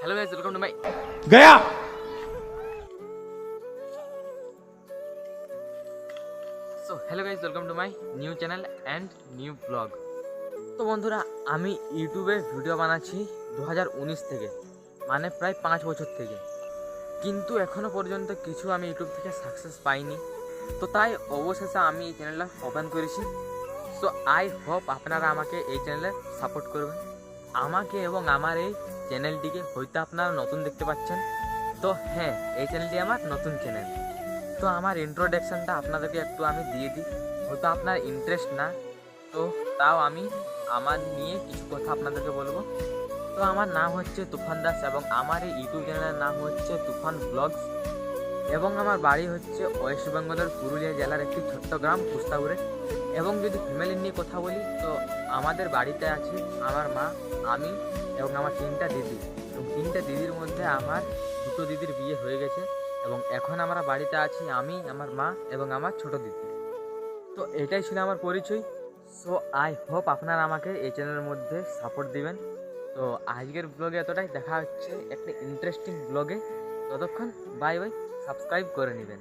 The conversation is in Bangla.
Hello guys, welcome to my गया। Hello guys, welcome to my new channel and new blog. তো বন্ধুরা, আমি ইউটিউবে ভিডিও বানাচ্ছি 2019 থেকে, মানে প্রায় 5 বছর থেকে, কিন্তু এখনও পর্যন্ত কিছু আমি ইউটিউব থেকে সাকসেস পাইনি। তো তাই অবশেষে আমি এই চ্যানেলটা ওপেন করেছি। সো আই হোপ আপনারা আমাকে এই চ্যানেলে সাপোর্ট করবেন, আমাকে এবং আমার এই চ্যানেলটিকে। হয়তো আপনারা নতুন দেখতে পাচ্ছেন, তো হ্যাঁ, এই চ্যানেলটি আমার নতুন চ্যানেল। তো আমার ইন্ট্রোডাকশানটা আপনাদেরকে একটু আমি দিয়ে দিই, হয়তো আপনার ইন্টারেস্ট না, তো তাও আমি আমার নিয়ে কিছু কথা আপনাদেরকে বলবো। তো আমার নাম হচ্ছে তুফান দাস এবং আমার এই ইউটিউব চ্যানেলের নাম হচ্ছে তুফান ব্লগস, এবং আমার বাড়ি হচ্ছে ওয়েস্ট বেঙ্গলের পুরুলিয়া জেলার একটি ছোট্ট গ্রাম কুস্তাপুরে। এবং যদি ফ্যামিলি নিয়ে কথা বলি, তো আমাদের বাড়িতে আছে আমার মা, আমি এবং আমার 3টা দিদি। এবং 3টা দিদির মধ্যে আমার 2টো দিদির বিয়ে হয়ে গেছে, এবং এখন আমরা বাড়িতে আছি আমি, আমার মা এবং আমার ছোট দিদি। তো এটাই ছিল আমার পরিচয়। সো আই হোপ আপনারা আমাকে এই চ্যানেলের মধ্যে সাপোর্ট দিবেন। তো আজকের ব্লগে এতটাই, দেখা হচ্ছে একটা ইন্টারেস্টিং ব্লগে। ততক্ষণ বাই বাই, সাবস্ক্রাইব করে নেবেন।